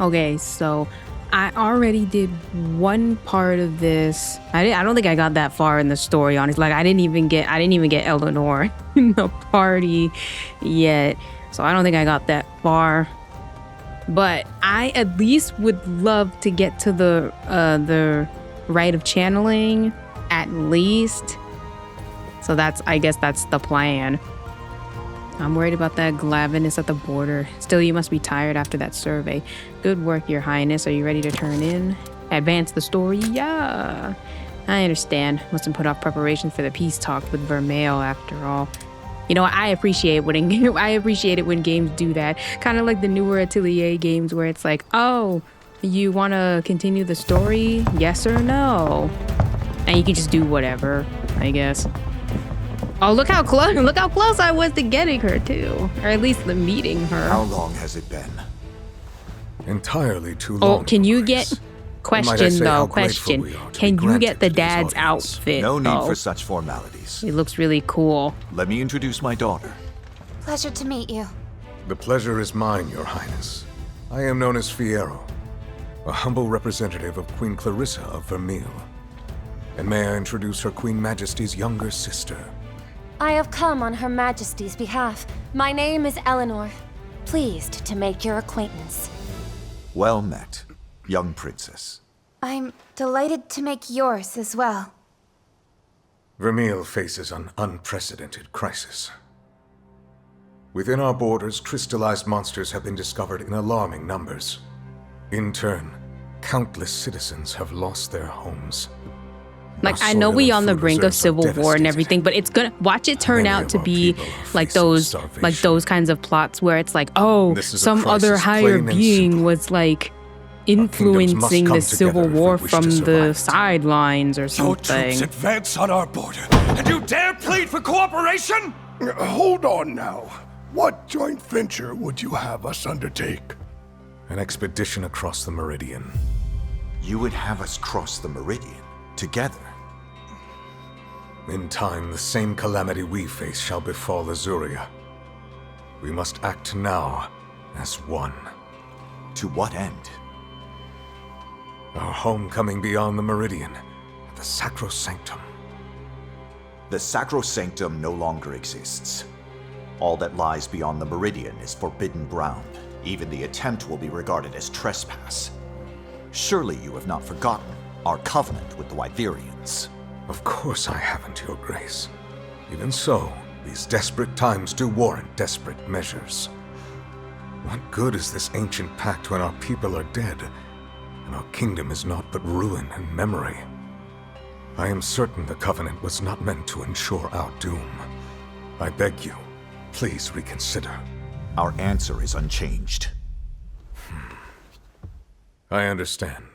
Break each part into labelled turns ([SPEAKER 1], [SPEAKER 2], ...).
[SPEAKER 1] Okay, so I already did one part of this. I don't think I got that far in the story, honestly. Like I didn't even get Eleanor in the party yet. So I don't think I got that far. But I at least would love to get to the rite of channeling at least. So I guess that's the plan. I'm worried about that Glavinus at the border. Still, you must be tired after that survey. Good work, Your Highness. Are you ready to turn in? Advance the story? Yeah. I understand. Mustn't put off preparations for the peace talk with Vermeil after all. You know, I appreciate it when games do that. Kind of like the newer Atelier games where it's like, oh, you want to continue the story? Yes or no? And you can just do whatever, I guess. Oh, look how close I was to getting her too, or at least the meeting her.
[SPEAKER 2] How long has it been?
[SPEAKER 3] Entirely too long.
[SPEAKER 1] Oh, can you get question though? Question. Can you get the dad's outfit?
[SPEAKER 2] No need for such formalities.
[SPEAKER 1] It looks really cool.
[SPEAKER 2] Let me introduce my daughter.
[SPEAKER 4] Pleasure to meet you.
[SPEAKER 3] The pleasure is mine, Your Highness. I am known as Fiyero, a humble representative of Queen Clarissa of Vermeil. And may I introduce Her Queen Majesty's younger sister.
[SPEAKER 4] I have come on Her Majesty's behalf. My name is Eleanor. Pleased to make your acquaintance.
[SPEAKER 2] Well met, young princess.
[SPEAKER 4] I'm delighted to make yours as well.
[SPEAKER 3] Vermeil faces an unprecedented crisis. Within our borders, crystallized monsters have been discovered in alarming numbers. In turn, countless citizens have lost their homes.
[SPEAKER 1] Like, I know we on the brink of civil war and everything, but it's gonna watch it turn out to be like those kinds of plots where it's like, oh, some other higher being was like influencing the civil war from the sidelines or something.
[SPEAKER 5] Your troops advance on our border, and you dare plead for cooperation?
[SPEAKER 6] Hold on now. What joint venture would you have us undertake?
[SPEAKER 3] An expedition across the Meridian.
[SPEAKER 2] You would have us cross the Meridian together?
[SPEAKER 3] In time, the same calamity we face shall befall Azuria. We must act now as one.
[SPEAKER 2] To what end?
[SPEAKER 3] Our homecoming beyond the Meridian, the Sacrosanctum.
[SPEAKER 2] The Sacrosanctum no longer exists. All that lies beyond the Meridian is forbidden ground. Even the attempt will be regarded as trespass. Surely you have not forgotten our covenant with the Wyverians.
[SPEAKER 3] Of course I haven't, Your Grace. Even so, these desperate times do warrant desperate measures. What good is this ancient pact when our people are dead, and our kingdom is naught but ruin and memory? I am certain the covenant was not meant to ensure our doom. I beg you, please reconsider.
[SPEAKER 2] Our answer is unchanged.
[SPEAKER 3] I understand.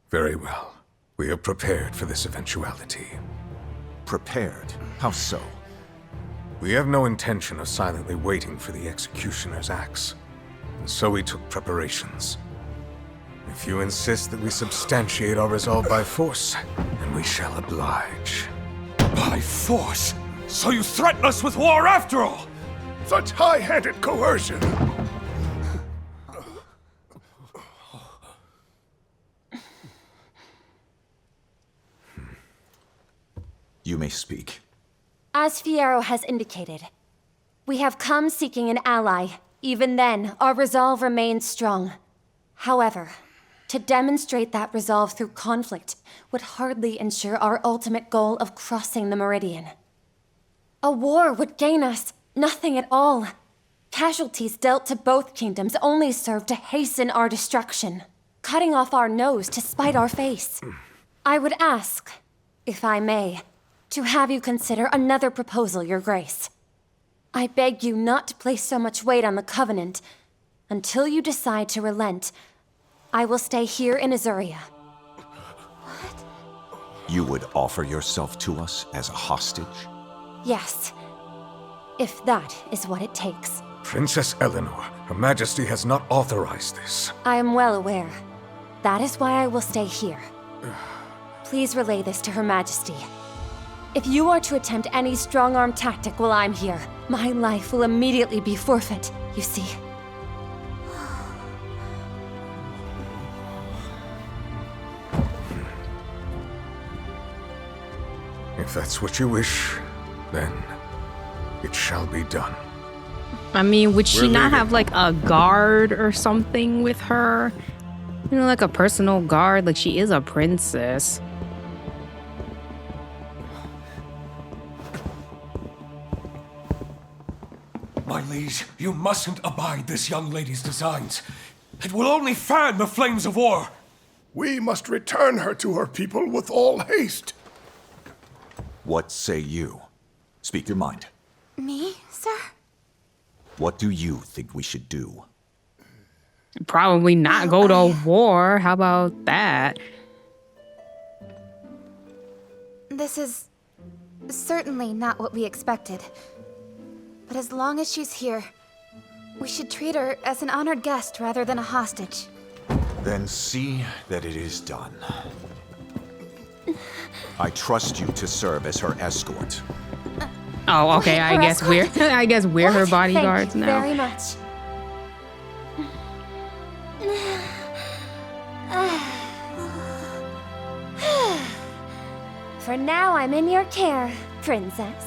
[SPEAKER 3] Very well. We are prepared for this eventuality.
[SPEAKER 2] Prepared? How so?
[SPEAKER 3] We have no intention of silently waiting for the executioner's axe, and so we took preparations. If you insist that we substantiate our resolve by force, then we shall oblige.
[SPEAKER 5] By force? So you threaten us with war after all?
[SPEAKER 6] Such high-handed coercion!
[SPEAKER 2] You may speak.
[SPEAKER 4] As Fiyero has indicated, we have come seeking an ally. Even then, our resolve remains strong. However, to demonstrate that resolve through conflict would hardly ensure our ultimate goal of crossing the Meridian. A war would gain us nothing at all. Casualties dealt to both kingdoms only serve to hasten our destruction, cutting off our nose to spite our face. I would ask, if I may, to have you consider another proposal, Your Grace. I beg you not to place so much weight on the Covenant. Until you decide to relent, I will stay here in Azuria.
[SPEAKER 2] You would offer yourself to us as a hostage?
[SPEAKER 4] Yes, if that is what it takes.
[SPEAKER 3] Princess Eleanor, Her Majesty has not authorized this.
[SPEAKER 4] I am well aware. That is why I will stay here. Please relay this to Her Majesty. If you are to attempt any strong-arm tactic while I'm here, my life will immediately be forfeit, you see.
[SPEAKER 3] If that's what you wish, then it shall be done.
[SPEAKER 1] I mean, would she
[SPEAKER 3] We're
[SPEAKER 1] not
[SPEAKER 3] leaving.
[SPEAKER 1] have like a guard or something with her? You know, like a personal guard. Like she is a princess.
[SPEAKER 5] My liege, you mustn't abide this young lady's designs. It will only fan the flames of war.
[SPEAKER 6] We must return her to her people with all haste.
[SPEAKER 2] What say you? Speak your mind.
[SPEAKER 7] Me, sir?
[SPEAKER 2] What do you think we should do?
[SPEAKER 1] Probably not go to war. How about that?
[SPEAKER 7] This is certainly not what we expected. But as long as she's here, we should treat her as an honored guest rather than a hostage.
[SPEAKER 2] Then see that it is done. I trust you to serve as her escort.
[SPEAKER 1] Oh, okay. I
[SPEAKER 4] Her
[SPEAKER 1] guess we're
[SPEAKER 4] escort?
[SPEAKER 1] I guess we're her
[SPEAKER 4] What?
[SPEAKER 1] bodyguards
[SPEAKER 4] Thank you
[SPEAKER 1] now.
[SPEAKER 4] very much. For now, I'm in your care, princess.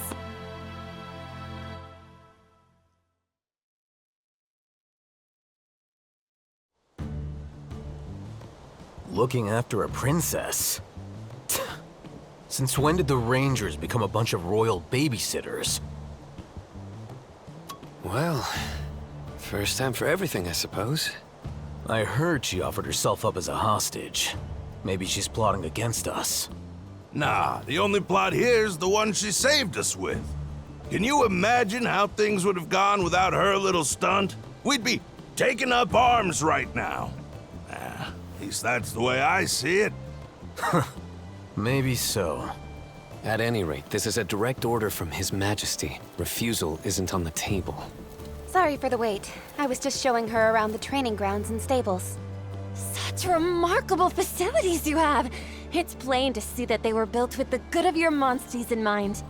[SPEAKER 8] Looking after a princess? Since when did the Rangers become a bunch of royal babysitters?
[SPEAKER 9] Well, first time for everything, I suppose.
[SPEAKER 8] I heard she offered herself up as a hostage. Maybe she's plotting against us.
[SPEAKER 10] Nah, the only plot here is the one she saved us with. Can you imagine how things would have gone without her little stunt? We'd be taking up arms right now. At least that's the way I see it.
[SPEAKER 8] Maybe so.
[SPEAKER 9] At any rate, this is a direct order from His Majesty. Refusal isn't on the table.
[SPEAKER 7] Sorry for the wait. I was just showing her around the training grounds and stables.
[SPEAKER 4] Such remarkable facilities you have. It's plain to see that they were built with the good of your monsties in mind.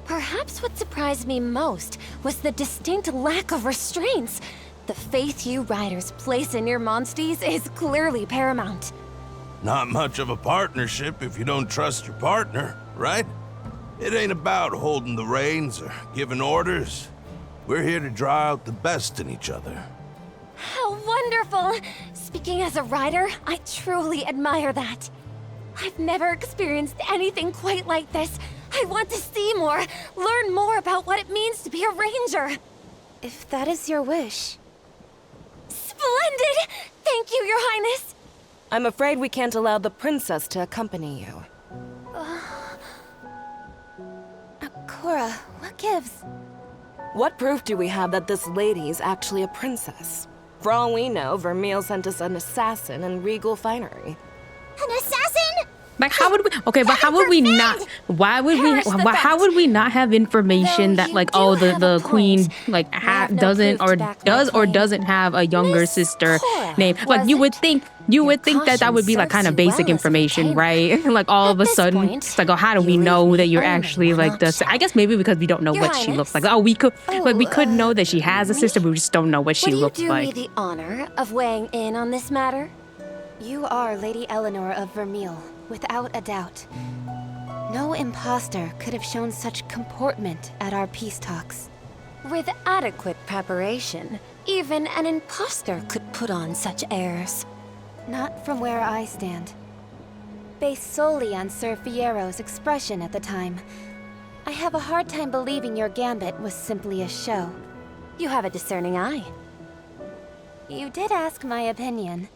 [SPEAKER 4] Perhaps what surprised me most was the distinct lack of restraints. The faith you riders place in your monsties is clearly paramount.
[SPEAKER 10] Not much of a partnership if you don't trust your partner, right? It ain't about holding the reins or giving orders. We're here to draw out the best in each other.
[SPEAKER 4] How wonderful! Speaking as a rider, I truly admire that. I've never experienced anything quite like this. I want to see more, learn more about what it means to be a ranger.
[SPEAKER 7] If that is your wish.
[SPEAKER 4] Splendid! Thank you, Your Highness.
[SPEAKER 11] I'm afraid we can't allow the princess to accompany you.
[SPEAKER 7] Cora, what gives?
[SPEAKER 11] What proof do we have that this lady is actually a princess? For all we know, Vermeil sent us an assassin in regal finery.
[SPEAKER 7] An assassin?
[SPEAKER 1] Like how would we? Okay, but how would we not? Why would we?
[SPEAKER 4] Perish the
[SPEAKER 1] How
[SPEAKER 4] fact.
[SPEAKER 1] would we not have information
[SPEAKER 4] Though
[SPEAKER 1] that
[SPEAKER 4] you
[SPEAKER 1] like
[SPEAKER 4] do
[SPEAKER 1] oh
[SPEAKER 4] have a
[SPEAKER 1] the queen
[SPEAKER 4] point.
[SPEAKER 1] like
[SPEAKER 4] I have no
[SPEAKER 1] doesn't
[SPEAKER 4] proof
[SPEAKER 1] or
[SPEAKER 4] to back my
[SPEAKER 1] does or
[SPEAKER 4] claim.
[SPEAKER 1] doesn't have a younger
[SPEAKER 4] Miss
[SPEAKER 1] sister
[SPEAKER 4] Cora,
[SPEAKER 1] name? Like
[SPEAKER 4] was
[SPEAKER 1] you would
[SPEAKER 4] it?
[SPEAKER 1] think
[SPEAKER 4] Your
[SPEAKER 1] that would be like
[SPEAKER 4] caution
[SPEAKER 1] kind of
[SPEAKER 4] serves you
[SPEAKER 1] basic
[SPEAKER 4] well as a
[SPEAKER 1] information,
[SPEAKER 4] retainer.
[SPEAKER 1] right? Like all of
[SPEAKER 4] At
[SPEAKER 1] a
[SPEAKER 4] this
[SPEAKER 1] sudden,
[SPEAKER 4] point,
[SPEAKER 1] it's like oh how do
[SPEAKER 4] you
[SPEAKER 1] we
[SPEAKER 4] leave
[SPEAKER 1] know
[SPEAKER 4] me
[SPEAKER 1] that you're
[SPEAKER 4] only
[SPEAKER 1] actually
[SPEAKER 4] one
[SPEAKER 1] like the?
[SPEAKER 4] option.
[SPEAKER 1] I guess maybe because we don't know
[SPEAKER 4] Your
[SPEAKER 1] what she looks like.
[SPEAKER 4] Highness?
[SPEAKER 1] Oh, we could like we
[SPEAKER 4] Oh,
[SPEAKER 1] could know that she has a sister, but we just don't know what she
[SPEAKER 4] Would you
[SPEAKER 1] looks
[SPEAKER 4] do
[SPEAKER 1] like.
[SPEAKER 4] me the honor of weighing in on this matter?
[SPEAKER 7] You are Lady Eleanor of Vermeil, without a doubt. No imposter could have shown such comportment at our peace talks.
[SPEAKER 4] With adequate preparation, even an imposter could put on such airs.
[SPEAKER 7] Not from where I stand. Based solely on Sir Fiero's expression at the time, I have a hard time believing your gambit was simply a show.
[SPEAKER 4] You have a discerning eye.
[SPEAKER 7] You did ask my opinion.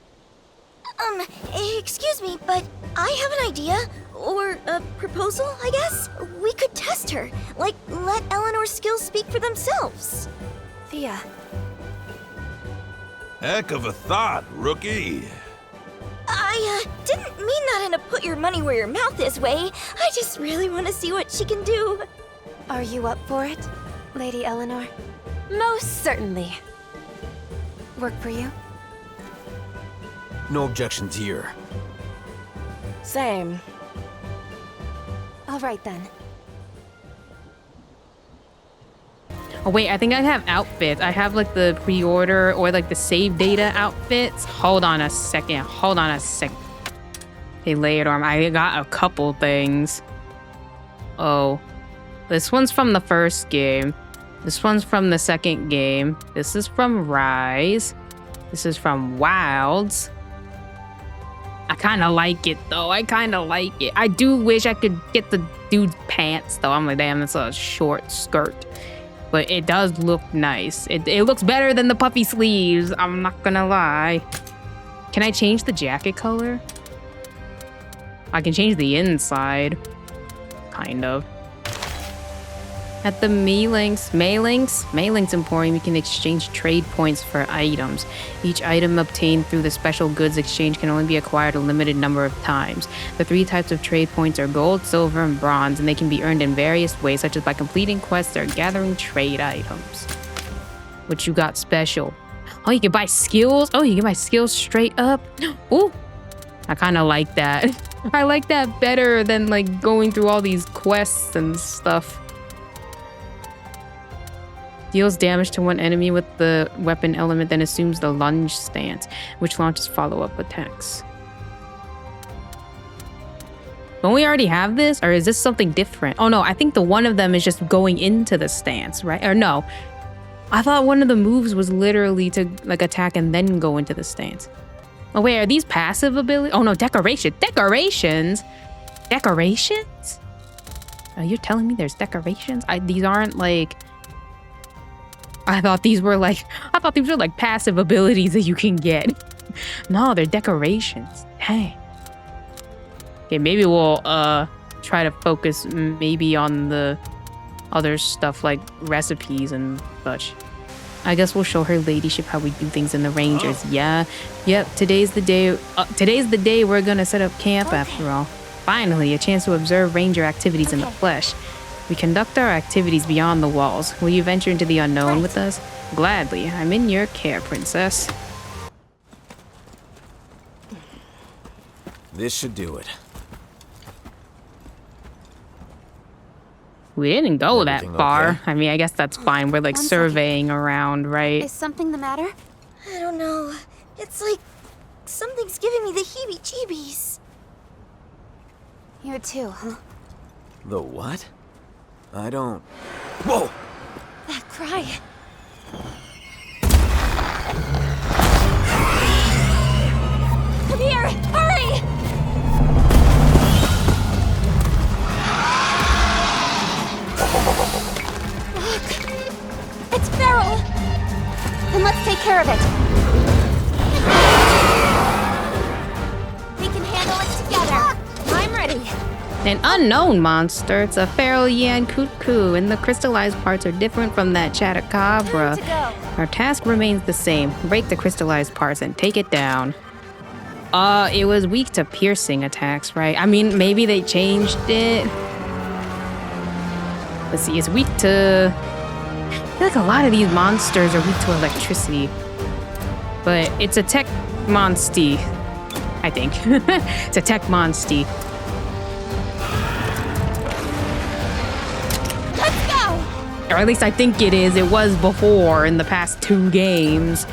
[SPEAKER 12] Excuse me, but I have an idea. Or a proposal, I guess? We could test her. Like, let Eleanor's skills speak for themselves.
[SPEAKER 7] Thea,
[SPEAKER 10] Heck of a thought, rookie.
[SPEAKER 12] I, didn't mean that in a put your money where your mouth is way. I just really want to see what she can do.
[SPEAKER 7] are you up for it, Lady Eleanor?
[SPEAKER 4] Most certainly.
[SPEAKER 7] Work for you?
[SPEAKER 8] No objections here.
[SPEAKER 11] Same.
[SPEAKER 7] All right then.
[SPEAKER 1] Oh wait, I think I have outfits. I have like the pre-order or like the save data outfits. Hold on a second. Okay, Leodorm. I got a couple things. Oh. This one's from the first game. This one's from the second game. This is from Rise. This is from Wilds. I kind of like it, though. I kind of like it. I do wish I could get the dude's pants, though. I'm like, damn, it's a short skirt. But it does look nice. It looks better than the puffy sleeves. I'm not gonna lie. Can I change the jacket color? I can change the inside. Kind of. At the Maylynx Emporium, you can exchange trade points for items. Each item obtained through the special goods exchange can only be acquired a limited number of times. The 3 types of trade points are gold, silver, and bronze, and they can be earned in various ways, such as by completing quests or gathering trade items. What you got special? Oh, you can buy skills? Oh, you can buy skills straight up? Ooh, I kind of like that. I like that better than like going through all these quests and stuff. Deals damage to one enemy with the weapon element, then assumes the lunge stance, which launches follow-up attacks. Don't we already have this? Or is this something different? Oh no, I think the one of them is just going into the stance, right? Or no. I thought one of the moves was literally to like attack and then go into the stance. Oh wait, are these passive abilities? Oh no, decoration. Decorations? Decorations? Oh, you're telling me there's decorations? These aren't like... I thought these were like passive abilities that you can get. No, they're decorations. Dang. Okay, maybe we'll try to focus maybe on the other stuff like recipes and such. I guess we'll show her ladyship how we do things in the Rangers. Yeah. Yep, today's the day we're gonna set up camp after all. Finally, a chance to observe Ranger activities in the flesh. We conduct our activities beyond the walls. Will you venture into the unknown with us? Gladly. I'm in your care, princess.
[SPEAKER 8] This should do it.
[SPEAKER 1] We didn't go
[SPEAKER 8] Everything
[SPEAKER 1] that far.
[SPEAKER 8] okay?
[SPEAKER 1] I mean, I guess that's fine. We're like
[SPEAKER 7] One
[SPEAKER 1] surveying around, right?
[SPEAKER 7] Is something the matter?
[SPEAKER 12] I don't know. It's like something's giving me the heebie-jeebies.
[SPEAKER 7] You too, huh?
[SPEAKER 8] The what? I don't... Whoa!
[SPEAKER 4] That cry. Come here! Hurry! Look! It's Feral!
[SPEAKER 7] Then let's take care of it.
[SPEAKER 12] We can handle it together.
[SPEAKER 4] I'm ready.
[SPEAKER 1] An unknown monster. It's a feral Yan Kutku, and the crystallized parts are different from that Chatacabra.
[SPEAKER 12] Time to go.
[SPEAKER 1] Our task remains the same. Break the crystallized parts and take it down. It was weak to piercing attacks, right? I mean, maybe they changed it. Let's see, it's weak to... I feel like a lot of these monsters are weak to electricity. But it's a tech monsty, I think. It's a tech monsty.
[SPEAKER 4] Let's go!
[SPEAKER 1] Or at least I think it is. It was before in the past 2 games.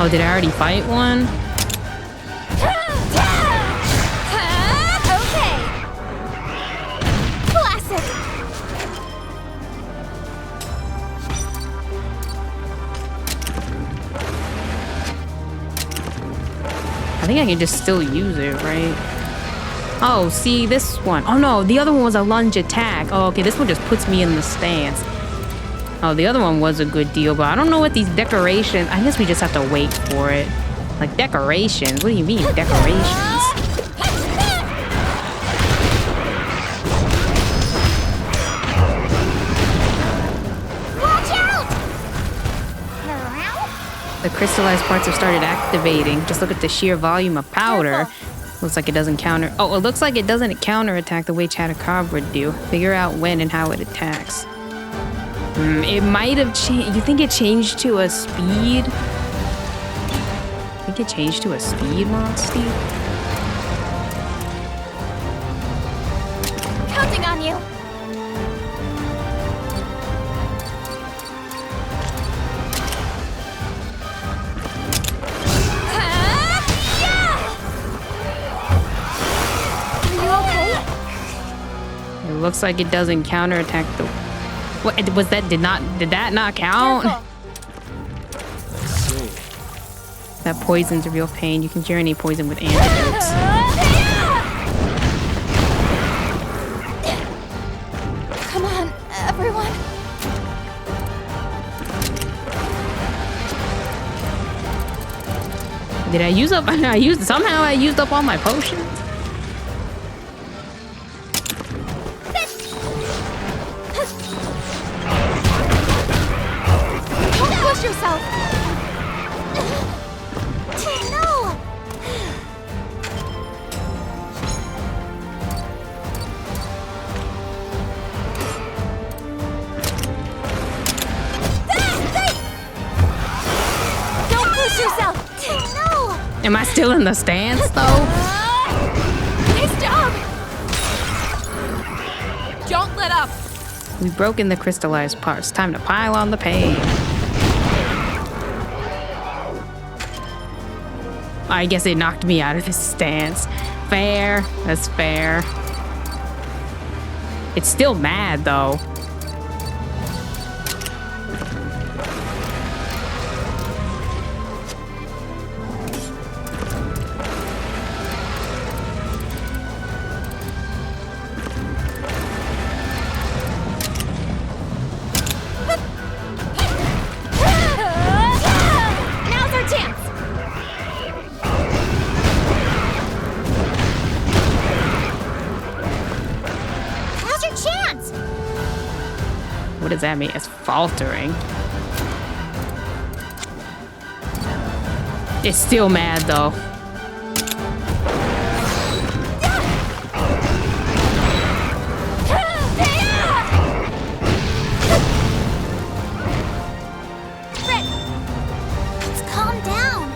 [SPEAKER 1] Oh, did I already fight one?
[SPEAKER 4] Okay. Classic.
[SPEAKER 1] I think I can just still use it, right? Oh, see, this one. Oh no, the other one was a lunge attack. Oh, okay, this one just puts me in the stance. Oh, the other one was a good deal, but I don't know what these decorations... I guess we just have to wait for it. Like, decorations? What do you mean, decorations?
[SPEAKER 4] Watch out!
[SPEAKER 1] The crystallized parts have started activating. Just look at the sheer volume of powder. Looks like it doesn't counter... Oh, it looks like it doesn't counterattack the way Chatacabra do. Figure out when and how it attacks. It might have changed. You think it changed to a speed? I think it changed to a speed, Monsty?
[SPEAKER 4] Counting on you. Yeah!
[SPEAKER 1] looks like it doesn't counterattack the... What was that? Did that not count? That poison's a real pain. You can cure any poison with antidotes.
[SPEAKER 7] Come on, everyone.
[SPEAKER 1] Did I use up? Somehow I used up all my potions.
[SPEAKER 7] Don't push yourself.
[SPEAKER 12] No!
[SPEAKER 7] Don't push yourself.
[SPEAKER 12] No!
[SPEAKER 1] Am I still in the stance though?
[SPEAKER 7] Nice job. Don't let up.
[SPEAKER 1] We've broken the crystallized parts. Time to pile on the pain. I guess it knocked me out of this stance. Fair. That's fair. It's still mad though.
[SPEAKER 12] Now's our chance! Now's your chance!
[SPEAKER 1] What does that mean? It's faltering. It's still mad though.
[SPEAKER 12] Let's calm down.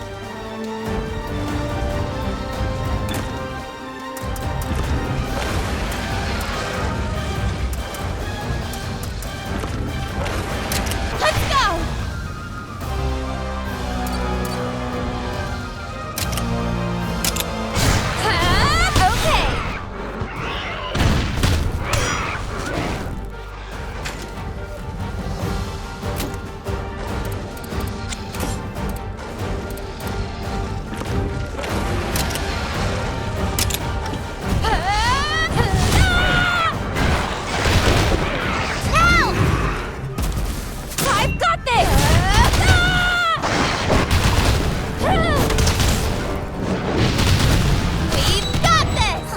[SPEAKER 7] Let's go.
[SPEAKER 12] Okay. Now!
[SPEAKER 7] I've got this.
[SPEAKER 12] We've got this!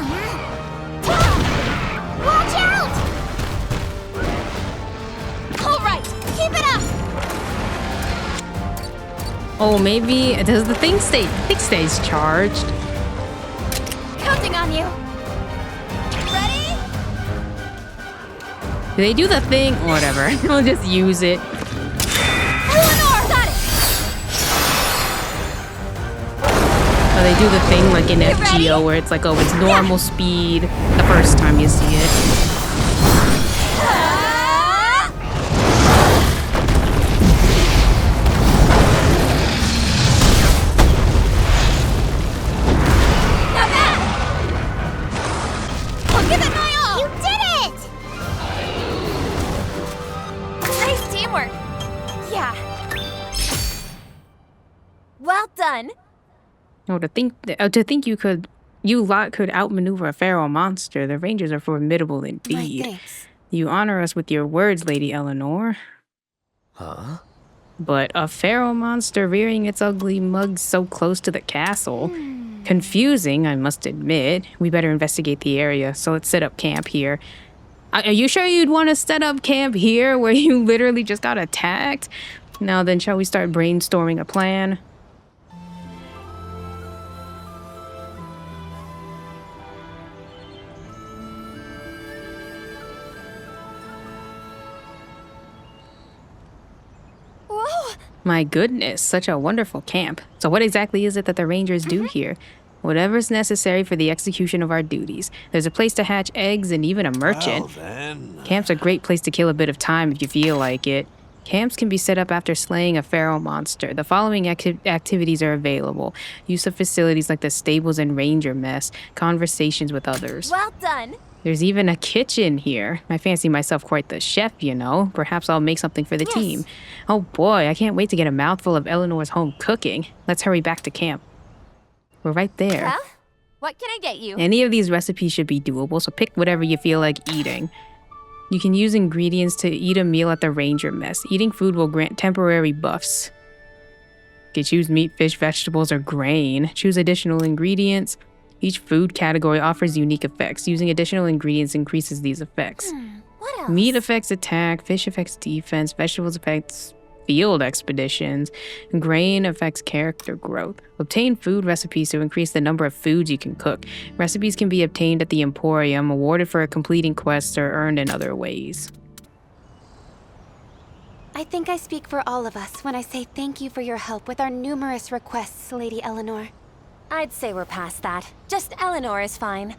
[SPEAKER 12] Watch out! All right, keep it up!
[SPEAKER 1] Oh, maybe does the thing stay? The thing stays charged.
[SPEAKER 7] Counting on you.
[SPEAKER 12] Ready?
[SPEAKER 1] Do they do the thing? Whatever. I'll just use it.
[SPEAKER 7] Eleanor, got it.
[SPEAKER 1] Or they do the thing like in
[SPEAKER 12] ready?
[SPEAKER 1] FGO where it's like, oh, it's normal speed the first time you see it.
[SPEAKER 12] Not bad! I'll give it my all! You did it!
[SPEAKER 7] Nice teamwork. Yeah.
[SPEAKER 12] Well done.
[SPEAKER 1] Oh, to think you lot could outmaneuver a feral monster. The Rangers are formidable indeed.
[SPEAKER 7] Thanks.
[SPEAKER 1] You honor us with your words, Lady Eleanor.
[SPEAKER 8] Huh?
[SPEAKER 1] But a feral monster rearing its ugly mug so close to the castle. Confusing, I must admit. We better investigate the area, so let's set up camp here. Are you sure you'd want to set up camp here where you literally just got attacked? Now then, shall we start brainstorming a plan?
[SPEAKER 12] Whoa!
[SPEAKER 1] My goodness, such a wonderful camp. So what exactly is it that the Rangers do here? Whatever's necessary for the execution of our duties. There's a place to hatch eggs and even a merchant.
[SPEAKER 10] Well, then.
[SPEAKER 1] Camp's a great place to kill a bit of time if you feel like it. Camps can be set up after slaying a feral monster. The following activities are available. Use of facilities like the stables and ranger mess. Conversations with others.
[SPEAKER 12] Well done.
[SPEAKER 1] There's even a kitchen here. I fancy myself quite the chef, you know. Perhaps I'll make something for the team. Oh boy, I can't wait to get a mouthful of Eleanor's home cooking. Let's hurry back to camp. We're right there.
[SPEAKER 4] Well, what can I get you?
[SPEAKER 1] Any of these recipes should be doable, so pick whatever you feel like eating. You can use ingredients to eat a meal at the Ranger Mess. Eating food will grant temporary buffs. You can choose meat, fish, vegetables, or grain. Choose additional ingredients. Each food category offers unique effects. Using additional ingredients increases these effects.
[SPEAKER 4] What else?
[SPEAKER 1] Meat affects attack, fish affects defense, vegetables affects field expeditions, grain affects character growth. Obtain food recipes to increase the number of foods you can cook. Recipes can be obtained at the Emporium, awarded for completing quests, or earned in other ways.
[SPEAKER 7] I think I speak for all of us when I say thank you for your help with our numerous requests, Lady Eleanor.
[SPEAKER 4] I'd say we're past that. Just Eleanor is fine.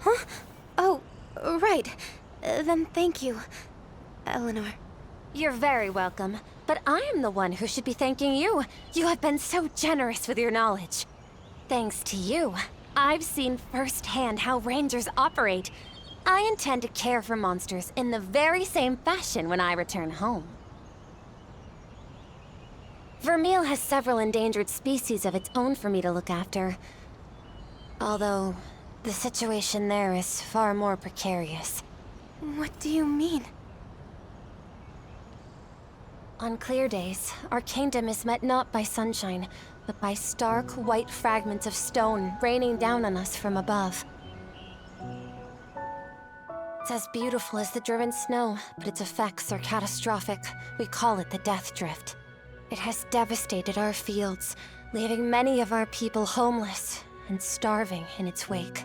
[SPEAKER 7] Huh? Oh, right. Then thank you, Eleanor.
[SPEAKER 4] You're very welcome. But I am the one who should be thanking you. You have been so generous with your knowledge. Thanks to you, I've seen firsthand how Rangers operate. I intend to care for monsters in the very same fashion when I return home. Vermeil has several endangered species of its own for me to look after. Although, the situation there is far more precarious.
[SPEAKER 7] What do you mean?
[SPEAKER 4] On clear days, our kingdom is met not by sunshine, but by stark, white fragments of stone raining down on us from above. It's as beautiful as the driven snow, but its effects are catastrophic. We call it the Death Drift. It has devastated our fields, leaving many of our people homeless and starving in its wake.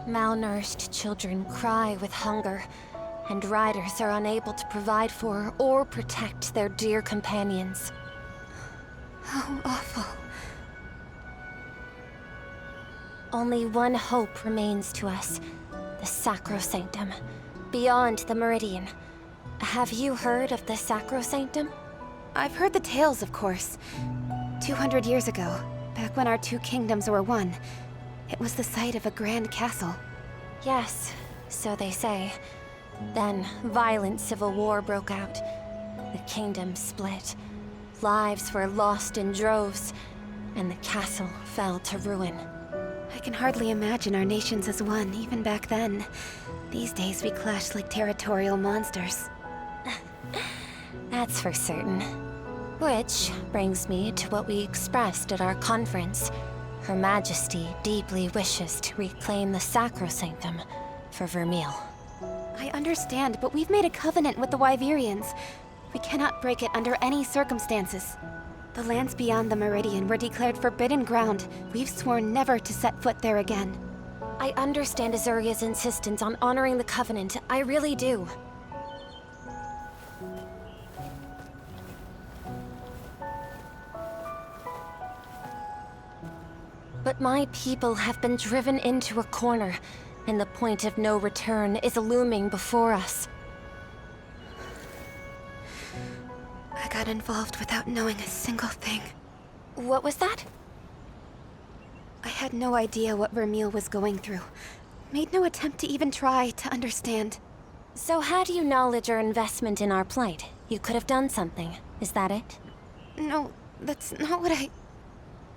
[SPEAKER 4] Malnourished children cry with hunger, and riders are unable to provide for or protect their dear companions.
[SPEAKER 7] How awful.
[SPEAKER 4] Only one hope remains to us, the Sacrosanctum, beyond the Meridian. Have you heard of the Sacrosanctum?
[SPEAKER 7] I've heard the tales, of course. 200 years ago, back when our two kingdoms were one, it was the site of a grand castle.
[SPEAKER 4] Yes, so they say. Then, violent civil war broke out. The kingdom split. Lives were lost in droves, and the castle fell to ruin.
[SPEAKER 7] I can hardly imagine our nations as one, even back then. These days we clash like territorial monsters.
[SPEAKER 4] That's for certain. Which brings me to what we expressed at our conference. Her Majesty deeply wishes to reclaim the Sacrosanctum for Vermeil.
[SPEAKER 7] I understand, but we've made a covenant with the Wyverians. We cannot break it under any circumstances. The lands beyond the Meridian were declared forbidden ground. We've sworn never to set foot there again.
[SPEAKER 4] I understand Azuria's insistence on honoring the covenant. I really do. But my people have been driven into a corner, and the point of no return is looming before us.
[SPEAKER 7] I got involved without knowing a single thing.
[SPEAKER 4] What was that?
[SPEAKER 7] I had no idea what Vermeil was going through. Made no attempt to even try to understand.
[SPEAKER 4] So how do you acknowledge our investment in our plight? You could have done something. Is that it?
[SPEAKER 7] No, that's not what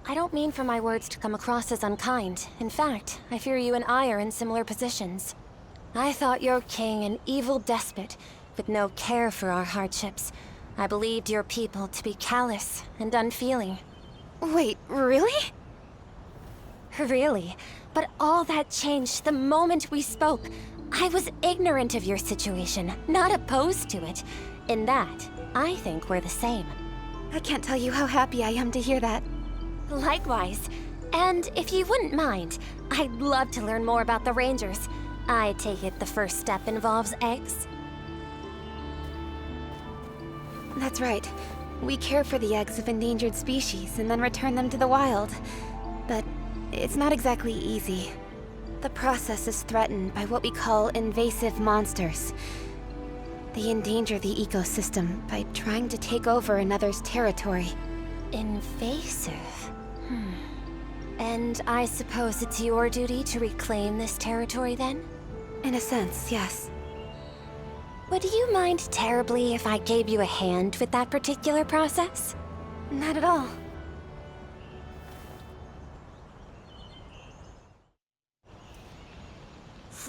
[SPEAKER 4] I don't mean for my words to come across as unkind. In fact, I fear you and I are in similar positions. I thought your king an evil despot, with no care for our hardships. I believed your people to be callous and unfeeling.
[SPEAKER 7] Wait, really?
[SPEAKER 4] Really? But all that changed the moment we spoke. I was ignorant of your situation, not opposed to it. In that, I think we're the same.
[SPEAKER 7] I can't tell you how happy I am to hear that.
[SPEAKER 4] Likewise. And if you wouldn't mind, I'd love to learn more about the Rangers. I take it the first step involves eggs?
[SPEAKER 7] That's right. We care for the eggs of endangered species and then return them to the wild. But it's not exactly easy. The process is threatened by what we call invasive monsters. They endanger the ecosystem by trying to take over another's territory.
[SPEAKER 4] Invasive? And I suppose it's your duty to reclaim this territory then?
[SPEAKER 7] In a sense, yes.
[SPEAKER 4] Would you mind terribly if I gave you a hand with that particular process?
[SPEAKER 7] Not at all.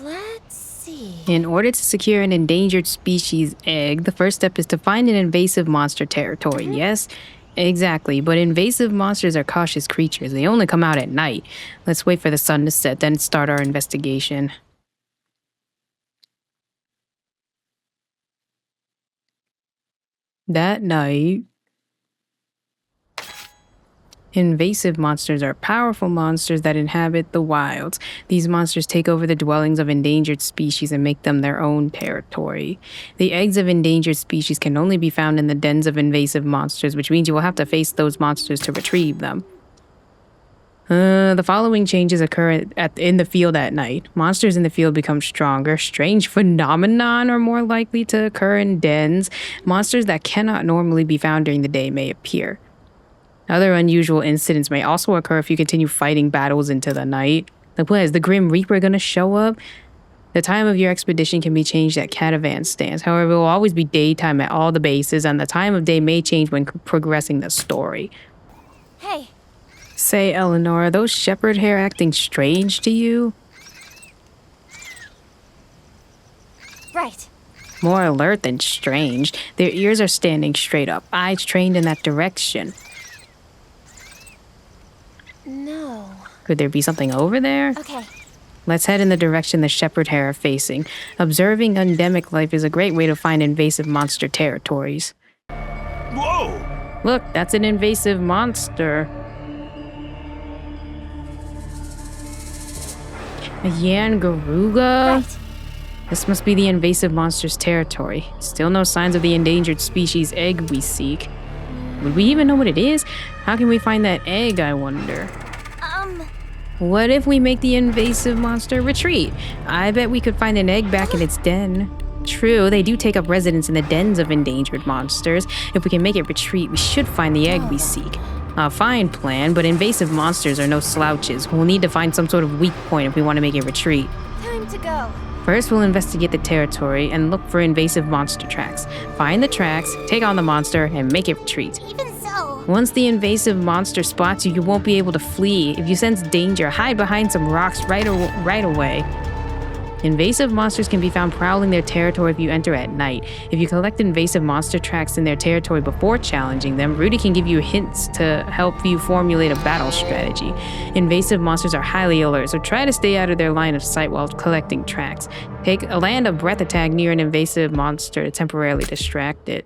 [SPEAKER 4] Let's see.
[SPEAKER 1] In order to secure an endangered species egg, the first step is to find an invasive monster territory. Yes, exactly. But invasive monsters are cautious creatures. They only come out at night. Let's wait for the sun to set, then start our investigation. That night, invasive monsters are powerful monsters that inhabit the wilds. These monsters take over the dwellings of endangered species and make them their own territory. The eggs of endangered species can only be found in the dens of invasive monsters, which means you will have to face those monsters to retrieve them. The following changes occur in the field at night. Monsters in the field become stronger. Strange phenomenon are more likely to occur in dens. Monsters that cannot normally be found during the day may appear. Other unusual incidents may also occur if you continue fighting battles into the night. Like, what, is the Grim Reaper gonna show up? The time of your expedition can be changed at caravan stands. However, it will always be daytime at all the bases, and the time of day may change when progressing the story.
[SPEAKER 4] Hey.
[SPEAKER 1] Say, Eleanor, are those shepherd hair acting strange to you?
[SPEAKER 4] Right.
[SPEAKER 1] More alert than strange. Their ears are standing straight up, eyes trained in that direction.
[SPEAKER 4] No.
[SPEAKER 1] Could there be something over there?
[SPEAKER 4] Okay.
[SPEAKER 1] Let's head in the direction the shepherd hair are facing. Observing endemic life is a great way to find invasive monster territories.
[SPEAKER 10] Whoa!
[SPEAKER 1] Look, that's an invasive monster. A Yangaruga?
[SPEAKER 4] Right.
[SPEAKER 1] This must be the invasive monster's territory. Still no signs of the endangered species egg we seek. Would we even know what it is? How can we find that egg, I wonder? What if we make the invasive monster retreat? I bet we could find an egg back in its den. True, they do take up residence in the dens of endangered monsters. If we can make it retreat, we should find the egg we seek. A fine plan, but invasive monsters are no slouches. We'll need to find some sort of weak point if we want to make it retreat.
[SPEAKER 4] Time to go.
[SPEAKER 1] First, we'll investigate the territory and look for invasive monster tracks. Find the tracks, take on the monster, and make it retreat.
[SPEAKER 12] Even so.
[SPEAKER 1] Once the invasive monster spots you, you won't be able to flee. If you sense danger, hide behind some rocks right away. Invasive monsters can be found prowling their territory if you enter at night. If you collect invasive monster tracks in their territory before challenging them, Rudy can give you hints to help you formulate a battle strategy. Invasive monsters are highly alert, so try to stay out of their line of sight while collecting tracks. Land a breath attack near an invasive monster to temporarily distract it.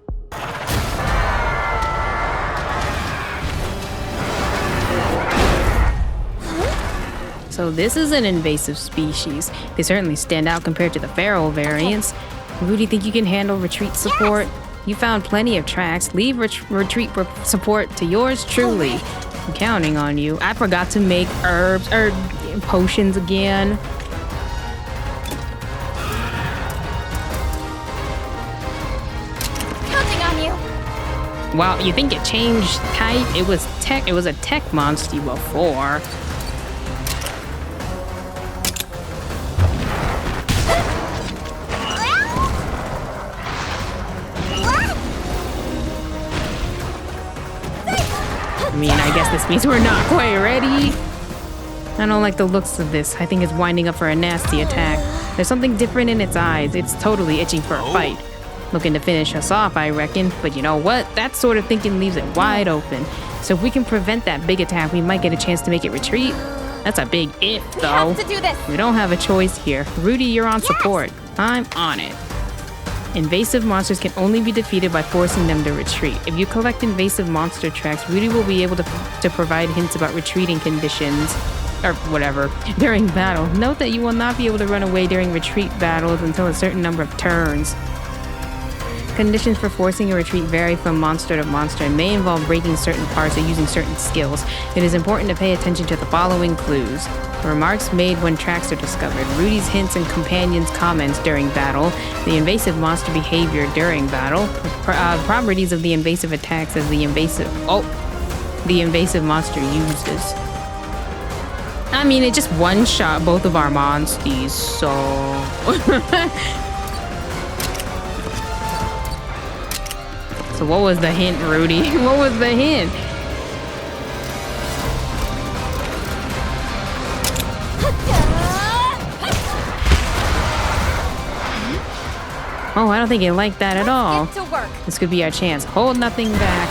[SPEAKER 1] So this is an invasive species. They certainly stand out compared to the feral variants. Rudy, think you can handle retreat support? Yes. You found plenty of tracks. Leave retreat support to yours truly. I'm counting on you. I forgot to make potions again.
[SPEAKER 4] Counting on you.
[SPEAKER 1] Wow, you think it changed type? It was a tech monster before. I mean, I guess this means we're not quite ready. I don't like the looks of this. I think it's winding up for a nasty attack. There's something different in its eyes. It's totally itching for a fight. Looking to finish us off, I reckon. But you know what? That sort of thinking leaves it wide open. So if we can prevent that big attack, we might get a chance to make it retreat. That's a big if, though.
[SPEAKER 4] We have to do this.
[SPEAKER 1] We don't have a choice here. Rudy, you're on support. I'm on it. Invasive monsters can only be defeated by forcing them to retreat. If you collect invasive monster tracks, Rudy will be able to provide hints about retreating conditions, or whatever, during battle. Note that you will not be able to run away during retreat battles until a certain number of turns. Conditions for forcing a retreat vary from monster to monster and may involve breaking certain parts or using certain skills. It is important to pay attention to the following clues. Remarks made when tracks are discovered, Rudy's hints and companions' comments during battle, the invasive monster behavior during battle, properties of the invasive attacks as the invasive monster uses. I mean, it just one-shot both of our monsties, so... So what was the hint, Rudy? What was the hint? Oh, I don't think it liked that at all.
[SPEAKER 4] Get to work.
[SPEAKER 1] This could be our chance. Hold nothing back.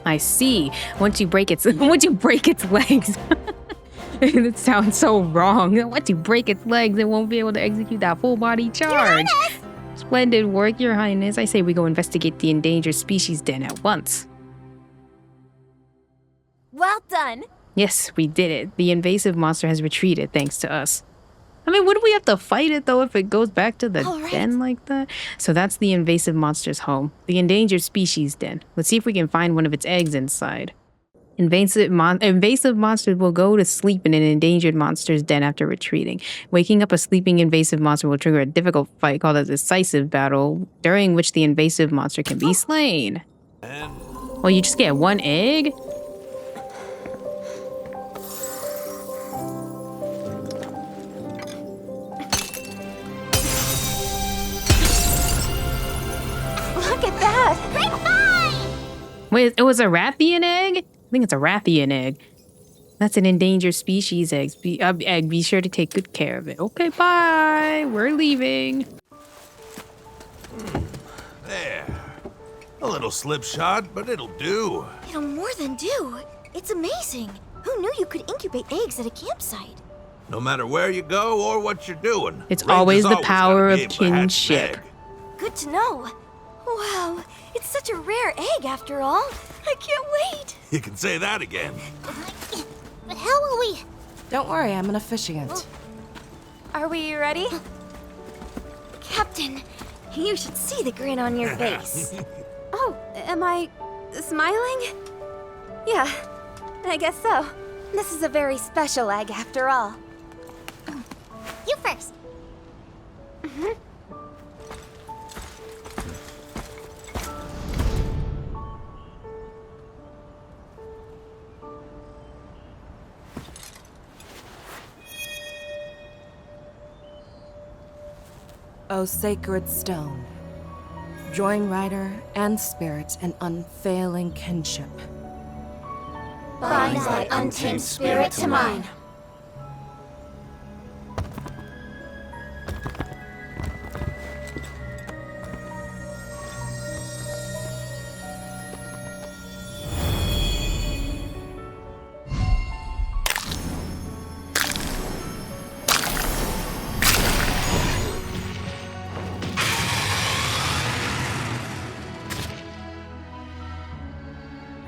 [SPEAKER 1] I see. Once you break its legs. It sounds so wrong. Once you break its legs, it won't be able to execute that full body charge. Splendid work, Your Highness. I say we go investigate the endangered species den at once.
[SPEAKER 4] Well done.
[SPEAKER 1] Yes, we did it. The invasive monster has retreated thanks to us. I mean, wouldn't we have to fight it, though, if it goes back to the den like that? So that's the invasive monster's home, the endangered species den. Let's see if we can find one of its eggs inside. Invasive monsters will go to sleep in an endangered monster's den after retreating. Waking up a sleeping invasive monster will trigger a difficult fight called a decisive battle, during which the invasive monster can be slain. Well, you just get one egg?
[SPEAKER 4] Look at that! Great find!
[SPEAKER 1] Wait, it was a Rathian egg? I think it's a Rathian egg. That's an endangered species egg. Be sure to take good care of it. Okay, bye. We're leaving.
[SPEAKER 10] There. A little slip shot, but it'll do.
[SPEAKER 12] It'll more than do. It's amazing. Who knew you could incubate eggs at a campsite?
[SPEAKER 10] No matter where you go or what you're doing.
[SPEAKER 1] It's always the power of kinship.
[SPEAKER 12] Good to know. Wow, it's such a rare egg after all. I can't wait.
[SPEAKER 10] You can say that again.
[SPEAKER 12] But how will we...
[SPEAKER 11] Don't worry, I'm an officiant.
[SPEAKER 4] Are we ready?
[SPEAKER 12] Captain, you should see the grin on your face.
[SPEAKER 4] Oh, am I smiling? Yeah, I guess so.
[SPEAKER 7] This is a very special egg after all.
[SPEAKER 12] You first.
[SPEAKER 11] O sacred stone, join rider and spirit in unfailing kinship.
[SPEAKER 12] Bind thy untamed spirit to mine.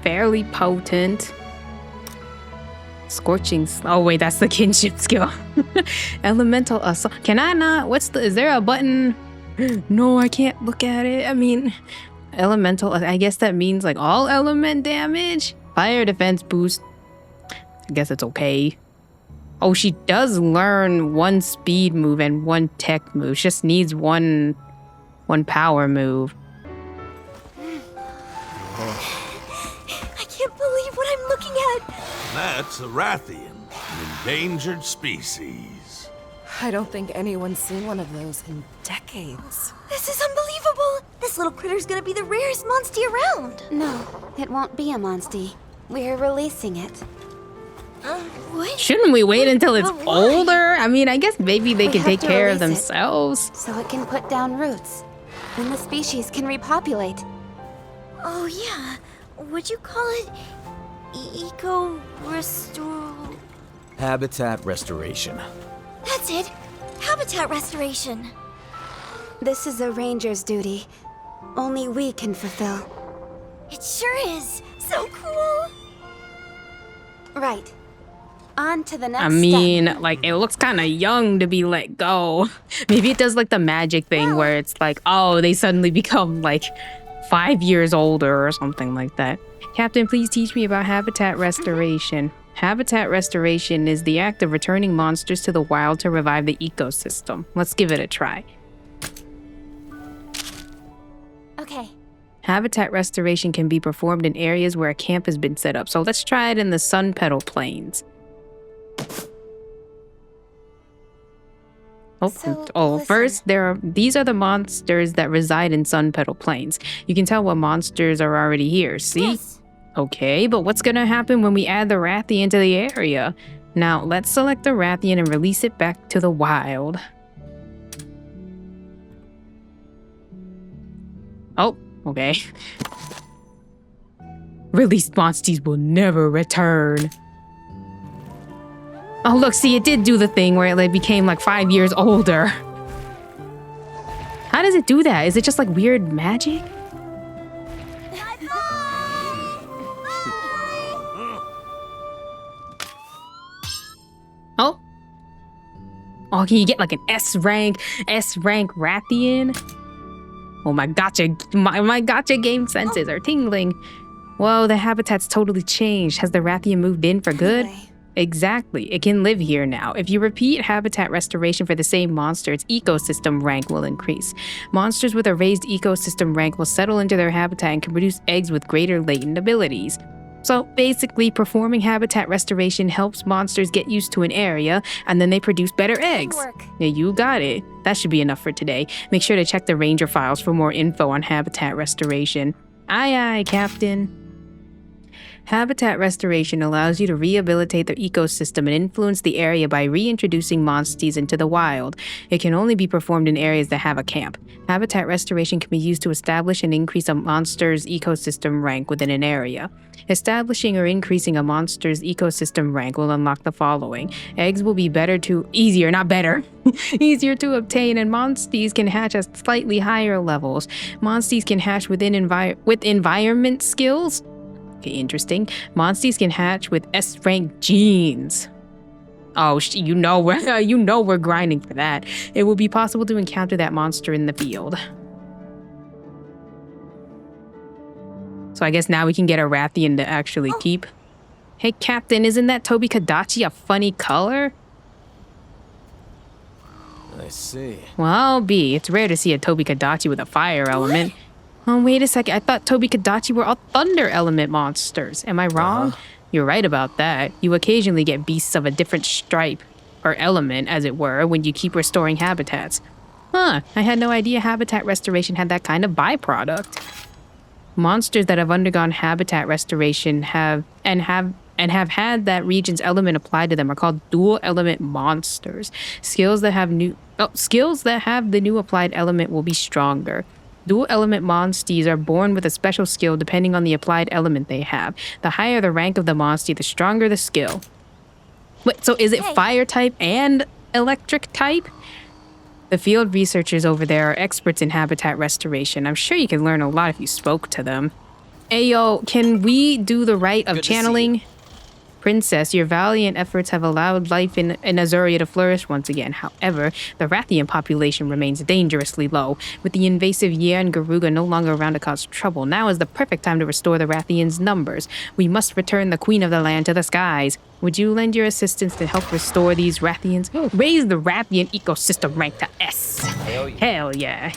[SPEAKER 1] Fairly potent. Scorching. Oh wait, that's the kinship skill. Elemental assault. Can I not? Is there a button? No, I can't look at it. I mean, elemental. I guess that means like all element damage. Fire defense boost. I guess it's okay. Oh, she does learn one speed move and one tech move. She just needs one power move.
[SPEAKER 12] I can't believe what I'm looking at.
[SPEAKER 10] That's a Rathian, an endangered species.
[SPEAKER 11] I don't think anyone's seen one of those in decades.
[SPEAKER 12] This is unbelievable. This little critter's gonna be the rarest monstie around.
[SPEAKER 7] No, it won't be a monstie. We're releasing it.
[SPEAKER 12] What?
[SPEAKER 1] Shouldn't we wait until it's older? I mean, I guess maybe they
[SPEAKER 7] We
[SPEAKER 1] can
[SPEAKER 7] have
[SPEAKER 1] take
[SPEAKER 7] to
[SPEAKER 1] care of
[SPEAKER 7] release it,
[SPEAKER 1] themselves.
[SPEAKER 7] so it can put down roots. Then the species can repopulate.
[SPEAKER 12] Oh yeah. Would you call it Eco restore.
[SPEAKER 8] Habitat restoration.
[SPEAKER 12] That's it. Habitat restoration.
[SPEAKER 7] This is a ranger's duty. Only we can fulfill.
[SPEAKER 12] It sure is. So cool.
[SPEAKER 7] Right. On to the next
[SPEAKER 1] I mean, like, it looks kind of young to be let go. Maybe it does like the magic thing where it's like, oh, they suddenly become like 5 years older or something like that. Captain, please teach me about habitat restoration. Habitat restoration is the act of returning monsters to the wild to revive the ecosystem. Let's give it a try.
[SPEAKER 4] Okay.
[SPEAKER 1] Habitat restoration can be performed in areas where a camp has been set up. So let's try it in the Sun Petal Plains. First, these are the monsters that reside in Sun Petal Plains. You can tell what monsters are already here, see?
[SPEAKER 12] Yes.
[SPEAKER 1] Okay, but what's gonna happen when we add the Rathian to the area? Now, let's select the Rathian and release it back to the wild. Oh, okay. Released monsters will never return. Oh, look, see, it did do the thing where it like, became like 5 years older. How does it do that? Is it just like weird magic? Oh. Oh, can you get like an S rank Rathian? Oh, my gotcha game senses are tingling. Whoa, the habitat's totally changed. Has the Rathian moved in for good? Exactly. It can live here now. If you repeat habitat restoration for the same monster, its ecosystem rank will increase. Monsters with a raised ecosystem rank will settle into their habitat and can produce eggs with greater latent abilities. So basically, performing habitat restoration helps monsters get used to an area, and then they produce better eggs. Yeah, you got it. That should be enough for today. Make sure to check the Ranger files for more info on habitat restoration. Aye aye, Captain. Habitat restoration allows you to rehabilitate the ecosystem and influence the area by reintroducing monsters into the wild. It can only be performed in areas that have a camp. Habitat restoration can be used to establish and increase a monster's ecosystem rank within an area. Establishing or increasing a monster's ecosystem rank will unlock the following. Eggs will be easier to obtain, and monsters can hatch at slightly higher levels. Monsters can hatch with environment skills. Okay, interesting. Monsters can hatch with S-rank genes. Oh, you know we're grinding for that. It will be possible to encounter that monster in the field. So I guess now we can get a Rathian to actually keep. Hey, Captain, isn't that Tobi-Kadachi a funny color?
[SPEAKER 8] I see.
[SPEAKER 1] Well, B, it's rare to see a Tobi-Kadachi with a fire element. Oh, wait a second. I thought Tobi-Kadachi were all thunder element monsters. Am I wrong? You're right about that. You occasionally get beasts of a different stripe, or element, as it were, when you keep restoring habitats. Huh, I had no idea habitat restoration had that kind of byproduct. Monsters that have undergone habitat restoration have had that region's element applied to them are called dual element monsters. Skills that have the new applied element will be stronger. Dual element monsters are born with a special skill depending on the applied element they have. The higher the rank of the monster, the stronger the skill. Wait, so is it fire type and electric type? The field researchers over there are experts in habitat restoration. I'm sure you can learn a lot if you spoke to them. Ayo, can we do the rite of channeling? Princess, your valiant efforts have allowed life in Azuria to flourish once again. However, the Rathian population remains dangerously low. With the invasive Yian Garuga no longer around to cause trouble, now is the perfect time to restore the Rathians' numbers. We must return the Queen of the Land to the skies. Would you lend your assistance to help restore these Rathians? Raise the Rathian ecosystem rank to S. Hell yeah.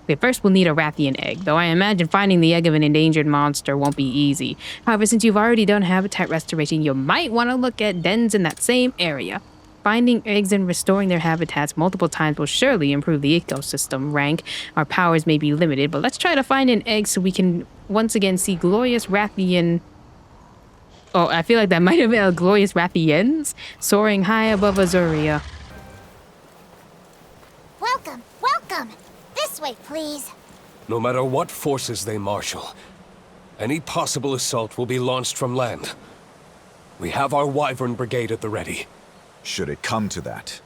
[SPEAKER 1] Okay, first we'll need a Rathian egg, though I imagine finding the egg of an endangered monster won't be easy. However, since you've already done habitat restoration, you might want to look at dens in that same area. Finding eggs and restoring their habitats multiple times will surely improve the ecosystem rank. Our powers may be limited, but let's try to find an egg so we can once again see glorious Rathian... Oh, I feel like that might have been a glorious Rathians soaring high above Azuria.
[SPEAKER 12] Welcome! This way, please.
[SPEAKER 5] No matter what forces they marshal, Any possible assault will be launched from land. We have our Wyvern Brigade at the ready.
[SPEAKER 2] Should it come to that,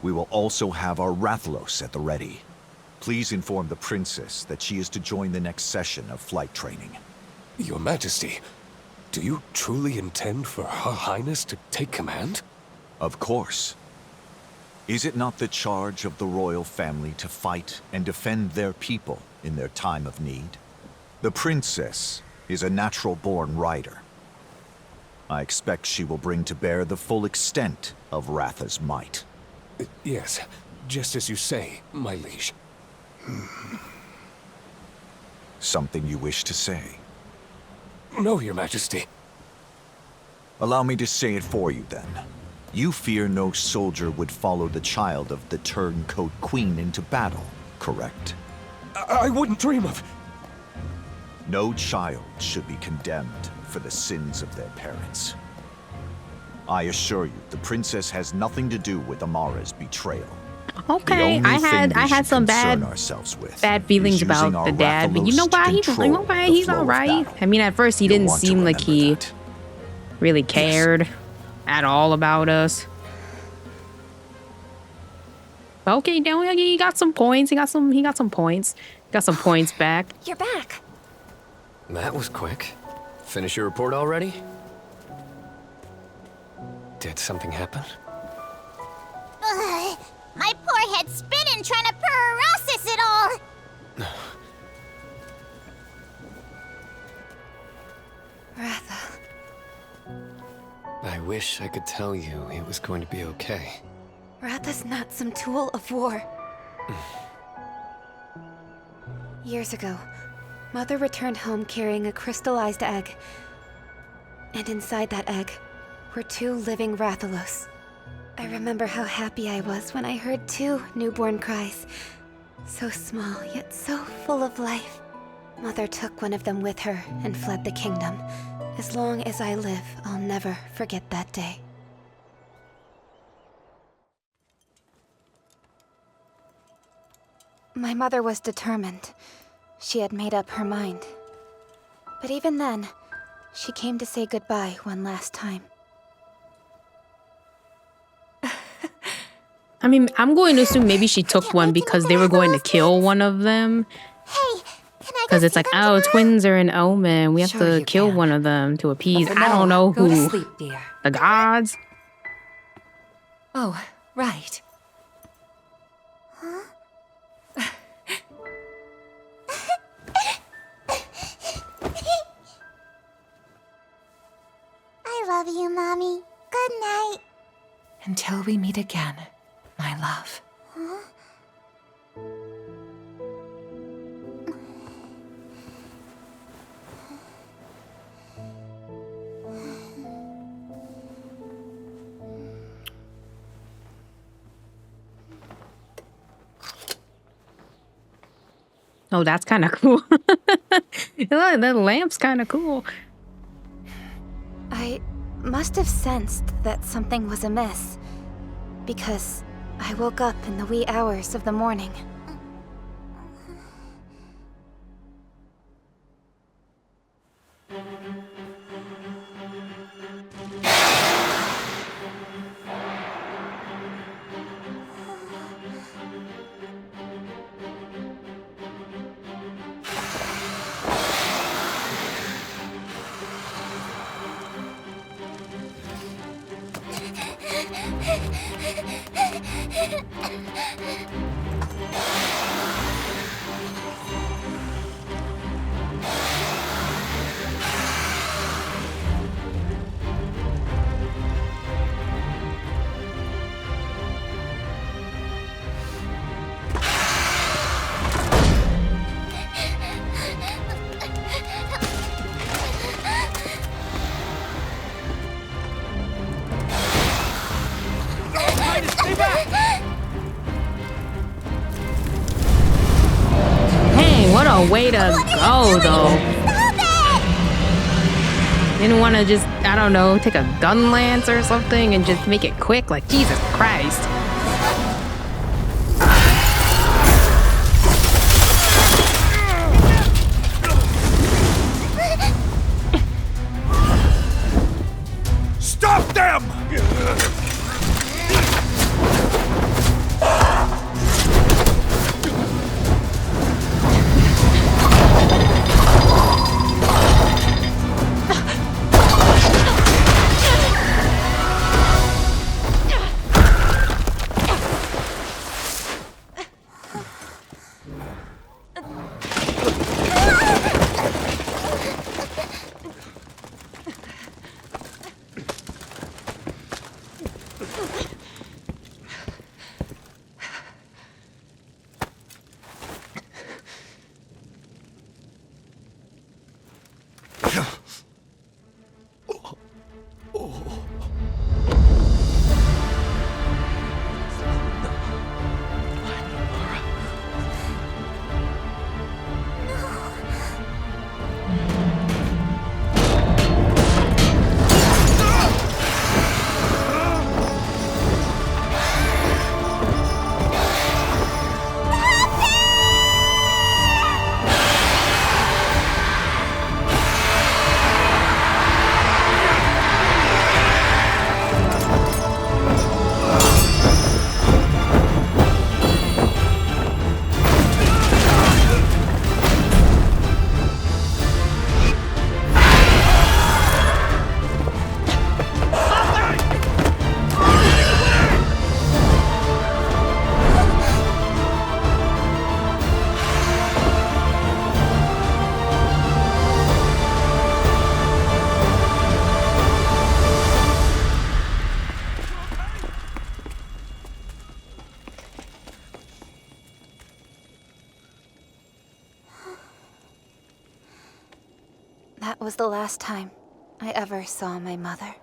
[SPEAKER 2] we will also have our Rathalos at the ready. Please inform the princess that she is to join the next session of flight training.
[SPEAKER 5] Your Majesty, do you truly intend for Her Highness to take command?
[SPEAKER 2] Of course. Is it not the charge of the royal family to fight and defend their people in their time of need? The princess is a natural-born rider. I expect she will bring to bear the full extent of Ratha's might.
[SPEAKER 5] Yes, just as you say, my liege.
[SPEAKER 2] Something you wish to say?
[SPEAKER 5] No, Your Majesty.
[SPEAKER 2] Allow me to say it for you, then. You fear no soldier would follow the child of the Turncoat Queen into battle, correct?
[SPEAKER 5] I wouldn't dream of...
[SPEAKER 2] No child should be condemned for the sins of their parents. I assure you, the princess has nothing to do with Amara's betrayal.
[SPEAKER 1] Okay, I had some bad feelings about the dad, but you know why? He's all right. I mean, at first he didn't seem like he really cared at all about us. But okay, now he got some points. He got some points. Got some points back.
[SPEAKER 12] You're back.
[SPEAKER 9] That was quick. Finish your report already? Did something happen?
[SPEAKER 12] My poor head's spinning trying to process it all.
[SPEAKER 7] Ratha.
[SPEAKER 9] I wish I could tell you it was going to be okay.
[SPEAKER 7] Ratha's not some tool of war. Years ago, Mother returned home carrying a crystallized egg. And inside that egg were 2 living Rathalos. I remember how happy I was when I heard 2 newborn cries. So small, yet so full of life. Mother took one of them with her and fled the kingdom. As long as I live, I'll never forget that day. My mother was determined. She had made up her mind. But even then, she came to say goodbye one last time.
[SPEAKER 1] I mean, I'm going to assume maybe she took one because they were going to kill one of them.
[SPEAKER 12] Hey,
[SPEAKER 1] because it's like, oh, twins are an omen. We have to kill one of them to appease. I don't know who.
[SPEAKER 13] Go to sleep, dear.
[SPEAKER 1] The gods?
[SPEAKER 13] Oh, right.
[SPEAKER 12] I love you, Mommy. Good night.
[SPEAKER 13] Until we meet again, my love.
[SPEAKER 12] Huh?
[SPEAKER 1] Oh, that's kind of cool. The lamp's kind of cool.
[SPEAKER 7] I must have sensed that something was amiss, because I woke up in the wee hours of the morning.
[SPEAKER 1] Way to go, though. Didn't want to just, I don't know, take a gun lance or something and just make it quick. Like, Jesus Christ.
[SPEAKER 7] That was the last time I ever saw my mother.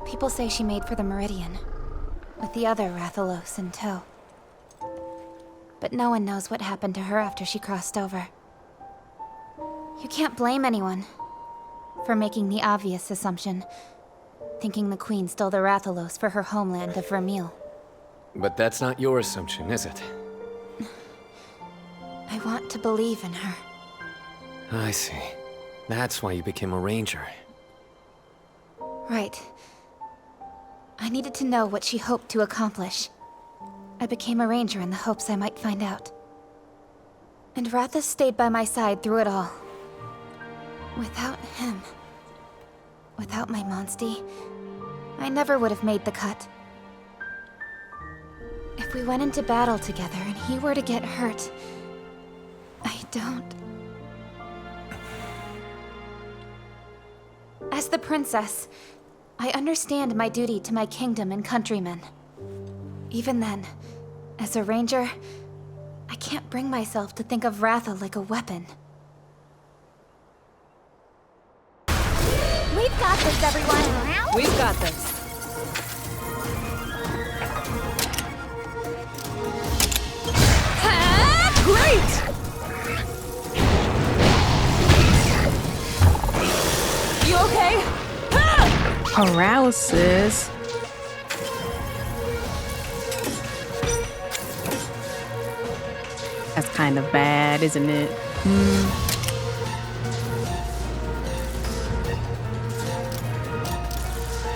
[SPEAKER 7] People say she made for the Meridian, with the other Rathalos in tow. But no one knows what happened to her after she crossed over. You can't blame anyone for making the obvious assumption, thinking the Queen stole the Rathalos for her homeland of Vermeil.
[SPEAKER 9] But that's not your assumption, is it?
[SPEAKER 7] I want to believe in her.
[SPEAKER 9] I see. That's why you became a ranger.
[SPEAKER 7] Right. I needed to know what she hoped to accomplish. I became a ranger in the hopes I might find out. And Rathas stayed by my side through it all. Without him, without my Monstie, I never would have made the cut. If we went into battle together and he were to get hurt, I don't... As the princess, I understand my duty to my kingdom and countrymen. Even then, as a ranger, I can't bring myself to think of Ratha like a weapon.
[SPEAKER 12] We've got this, everyone.
[SPEAKER 11] We've got this.
[SPEAKER 12] Great!
[SPEAKER 11] You okay?
[SPEAKER 1] Paralysis. That's kind of bad, isn't it?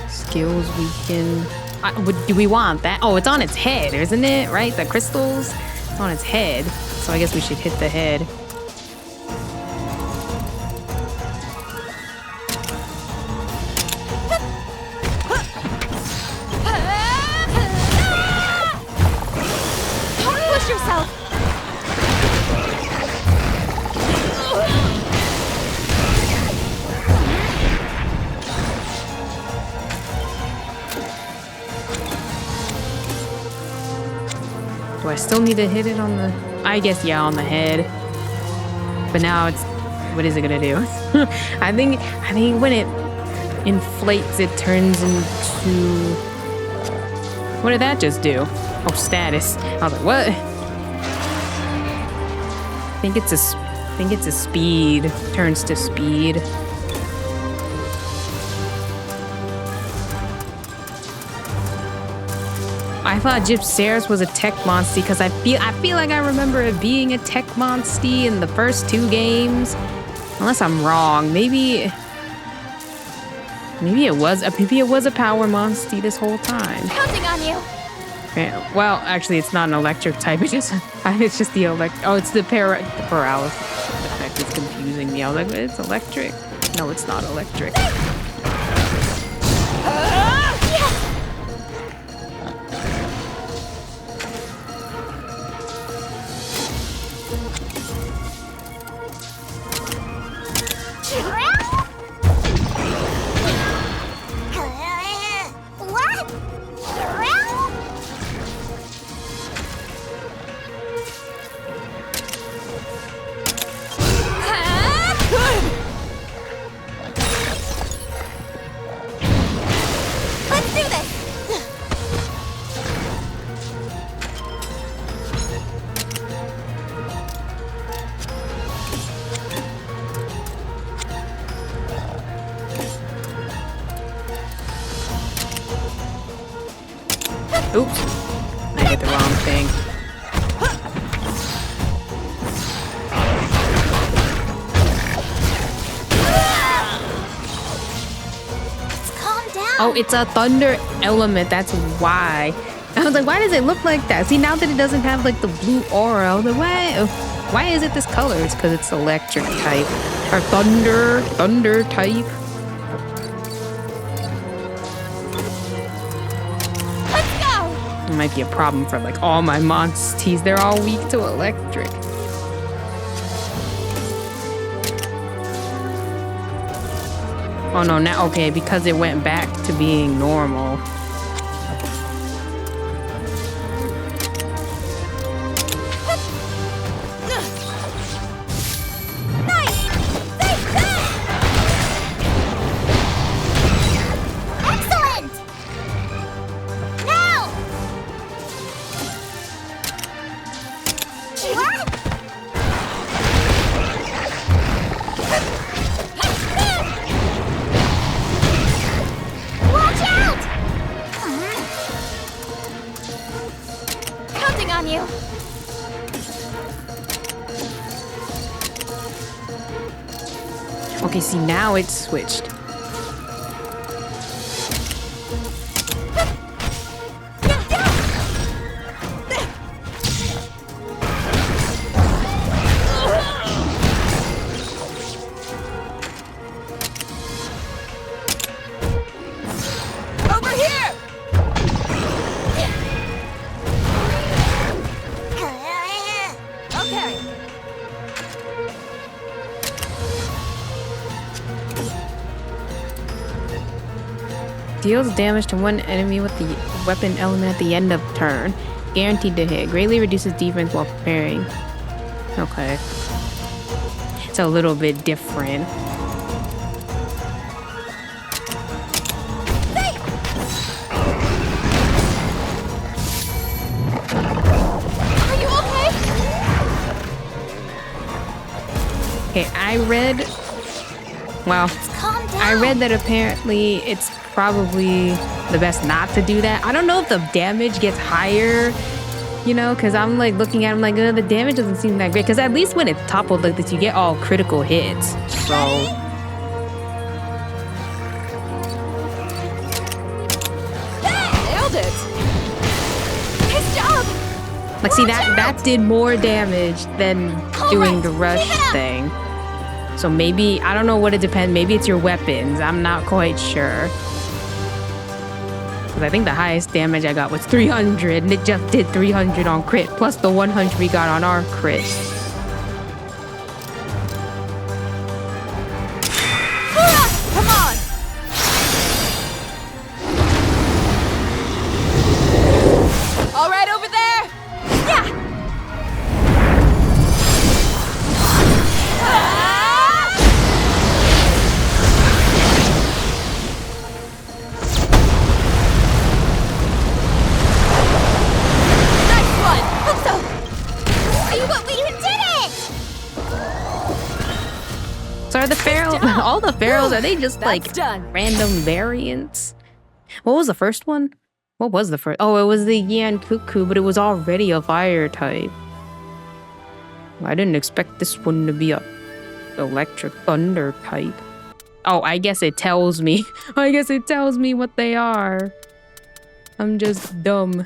[SPEAKER 1] Skills weaken. Do we want that? Oh, it's on its head, isn't it? Right? The crystals? It's on its head. So I guess we should hit the head.
[SPEAKER 12] Don't push yourself!
[SPEAKER 1] Do I still need to hit it on the... I guess, yeah, on the head. But now it's... What is it gonna do? I think when it inflates, it turns into... What did that just do? Oh, status. I was like, what? I think it's a speed. Turns to speed. I thought Gypceras was a tech monstie because I feel like I remember it being a tech monstie in the first 2 games. Unless I'm wrong. Maybe it was a power monstie this whole time.
[SPEAKER 12] Counting on you.
[SPEAKER 1] Yeah, well, actually, it's not an electric type. It's just the it's the paralysis effect. It's confusing me. I was like, it's electric. No, it's not electric. Oops. I did the wrong thing.
[SPEAKER 12] Calm down.
[SPEAKER 1] Oh, it's a thunder element. That's why. I was like, why does it look like that? See, now that it doesn't have like the blue aura, I was like, why is it this color? It's because it's electric type. Or thunder type.
[SPEAKER 12] Let's go.
[SPEAKER 1] It might be a problem for like all my monsties. They're all weak to electric. Oh no, now, okay, because it went back to being normal.
[SPEAKER 12] Excellent. Now. What? Watch out! Counting on you.
[SPEAKER 1] Okay, see, now it's switched.
[SPEAKER 11] Over here! Okay.
[SPEAKER 1] Deals damage to one enemy with the weapon element at the end of turn. Guaranteed to hit. Greatly reduces defense while preparing. Okay. It's a little bit different.
[SPEAKER 12] Are you okay?
[SPEAKER 1] Okay, I read... Well,
[SPEAKER 12] Calm down.
[SPEAKER 1] I read that apparently it's probably the best not to do that. I don't know if the damage gets higher, you know, because I'm like looking at it, I'm like, the damage doesn't seem that great. Because at least when it's toppled like this, you get all critical hits. So...
[SPEAKER 11] Nailed it! Nice job!
[SPEAKER 1] Like, see, that did more damage than doing the rush thing. So maybe, I don't know what it depends. Maybe it's your weapons. I'm not quite sure. Because I think the highest damage I got was 300, and it just did 300 on crit, plus the 100 we got on our crit.
[SPEAKER 11] Come on! All right, over there!
[SPEAKER 12] Yeah.
[SPEAKER 11] Nice one!
[SPEAKER 12] Hope so. See what we did it.
[SPEAKER 1] So are the pharaohs, all the pharaohs, are they just
[SPEAKER 11] That's
[SPEAKER 1] like
[SPEAKER 11] done.
[SPEAKER 1] random variants? What was the first one? What was the first? Oh, it was the Yan Cuckoo, but it was already a fire type. I didn't expect this one to be a electric thunder type. Oh, I guess it tells me. I guess it tells me what they are. I'm just dumb.